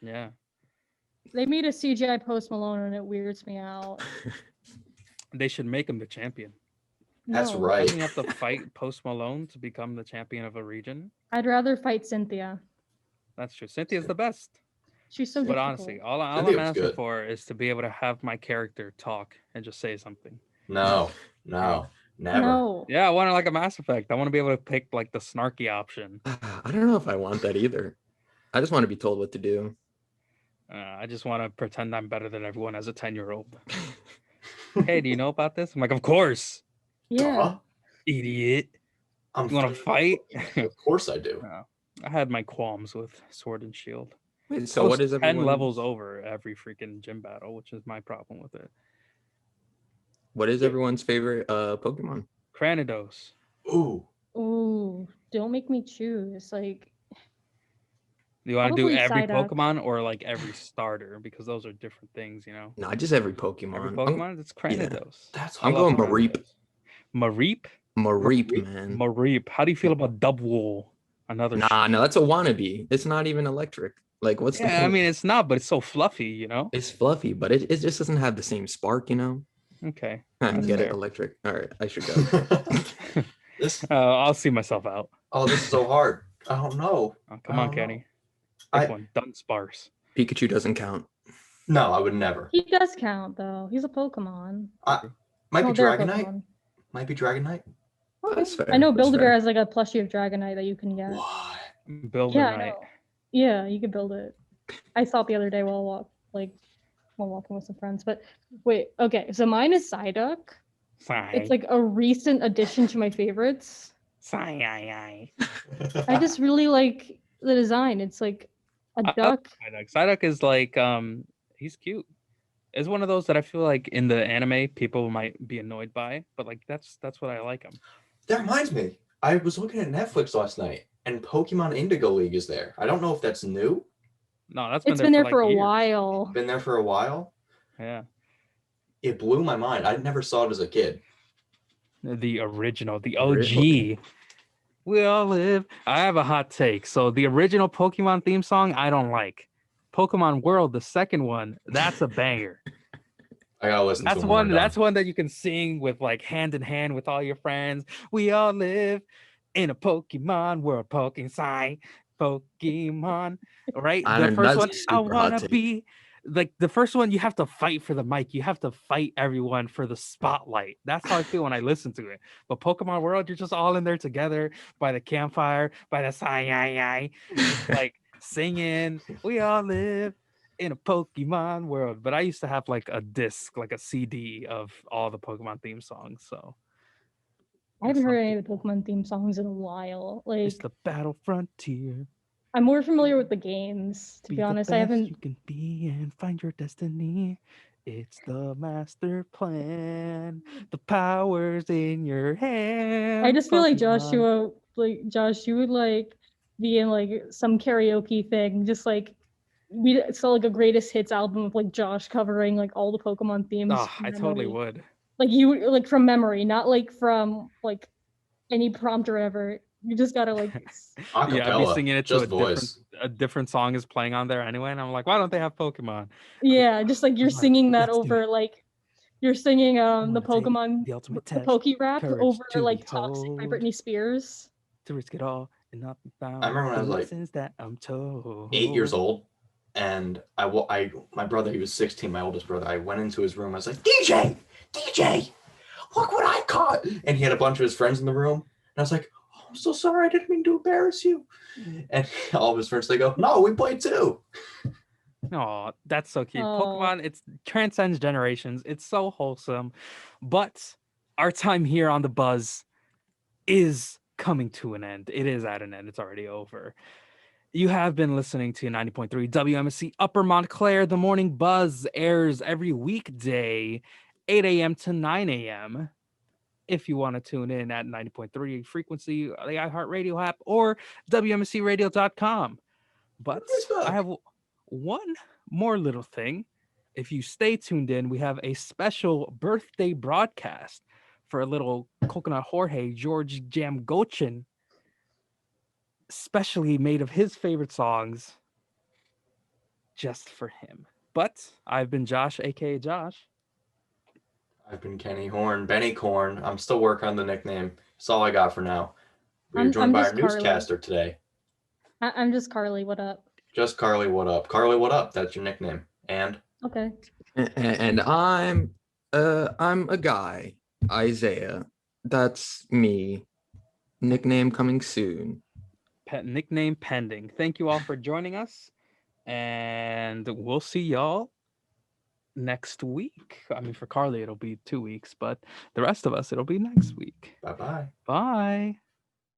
Yeah, They made a CGI Post Malone and it weirds me out. they should make him the champion. That's No. right. Doesn't he have to fight Post Malone to become the champion of a region? I'd rather fight Cynthia. That's true. Cynthia's the best. She's so But difficult. honestly, all I'm Cynthia was asking good. for is to be able to have my character talk and just say something. No, never. No. Yeah, I want it like a Mass Effect. I want to be able to pick like the snarky option. I don't know if I want that either. I just want to be told what to do. I just want to pretend I'm better than everyone as a 10-year-old. Hey, do you know about this? I'm like, of course, Yeah. Duh. idiot. I'm You want to fight? Of course I do. I had my qualms with Sword and Shield. Wait, I so was what is 10 everyone? levels over every freaking gym battle, which is my problem with it. What is everyone's favorite Pokemon? Cranidos. Ooh. Ooh, don't make me choose. Like, Do you want to do Probably every Psyduck. Pokemon or like every starter? Because those are different things, No, just every Pokemon. Every Pokemon, it's Cranidos. That's I'm I love going Mareep. Cranidos. Mareep? Mareep, man. Mareep. How do you feel about Dubwool? Another No, that's a wannabe. It's not even electric. Like, what's the Yeah, I point? mean, it's not, but it's so fluffy, It's fluffy, but it just doesn't have the same spark, Okay. I That's get it, fair. electric. All right, I should go. This I'll see myself out. this is so hard. I don't know. Oh, come on, Oh, Kenny. I- Pick one. Dunsparce. Pikachu doesn't count. No, I would never. he does count though. He's a Pokemon. Might No, be they're a Dragonite. Pokemon. Might be Dragonite. Oh, that's fair. I know that's Build-A-Bear fair. has like a plushie of Dragonite that you can get. What? Build Yeah, a I night. know. Yeah, you could build it. I saw it the other day while walking with some friends. But wait, okay, so mine is Psyduck. It's like a recent addition to my favorites. I just really like the design. It's like a I love duck. Psyduck is like, he's cute. It's one of those that I feel like in the anime people might be annoyed by, but like that's what I like them. That reminds me. I was looking at Netflix last night, and Pokemon Indigo League is there. I don't know if that's new. No, that's It's been been there there for for like a years. while. Been there for a while. Yeah. It blew my mind. I never saw it as a kid. The original, the Really? OG. We all live. I have a hot take. So the original Pokemon theme song, I don't like. Pokemon World, the second one, that's a banger. I gotta listen to That's it when we're one. That's done. one that you can sing with like hand in hand with all your friends. We all live in a Pokemon world. Pokemon. Right. I The don't. first That's one, a I super hot wanna take. be like the first one. You have to fight for the mic. You have to fight everyone for the spotlight. That's how I feel when I listen to it. But Pokemon World, you're just all in there together by the campfire, by the sign, just like singing. We all live in a Pokemon world. But I used to have like a disc, like a CD of all the Pokemon theme songs. So I or haven't heard any something. of the Pokemon theme songs in a while. It's Like, the battle frontier. I'm more familiar with the games, to be Be the honest. I best haven't. you can be and find your destiny. It's the master plan. The power's in your I hand. just feel like Pokemon. Josh, you would like be in like some karaoke thing, just like we saw like a greatest hits album of like Josh covering like all the Pokemon themes Oh, from I totally memory. would. Like you like from memory, not like from like any prompt or whatever. You just gotta like Yeah, I'd be Acapella, singing it to just voice. a different song is playing on there anyway, and I'm like, why don't they have Pokemon? yeah, just like you're I'm like, singing that let's do it. over like you're singing I the want to take Pokemon the ultimate the test, Poke rap courage over to like Toxic by behold, Britney Spears. to risk it all and not be I found. remember when I The was like lessons that I'm 8 years told. old, and my brother, he was 16, my oldest brother. I went into his room. I was like, DJ, look what I caught! And he had a bunch of his friends in the room, and I was like, oh, I'm so sorry, I didn't mean to embarrass you. And all of his friends, they go, no, we played too. Oh, that's so cute. Oh, Pokemon, it's transcends generations. It's so wholesome. But our time here on the Buzz is coming to an end. It is at an end. It's already over. You have been listening to 90.3 WMSC Upper Montclair. The Morning Buzz airs every weekday, 8 a.m. to 9 a.m. If you want to tune in at 90.3 frequency, the iHeartRadio app, or WMSCRadio.com. But I Facebook. have one more little thing. If you stay tuned in, we have a special birthday broadcast for a little Coconut Jorge George Jam Gochin, specially made of his favorite songs just for him. But I've been Josh, aka Josh. I've been Kenny Horn, Benny Corn. I'm still working on the nickname. That's all I got for now. We are joined I'm by our just Carly. newscaster today. I'm just Carly. What up? Just Carly, what up? Carly, what up? That's your nickname. And Okay. And I'm a guy, Isaiah. That's me. Nickname coming soon. Nickname pending. Thank you all for joining us. And we'll see y'all next week. I mean, for Carly, it'll be 2 weeks, but the rest of us, it'll be next week. bye-bye. Bye.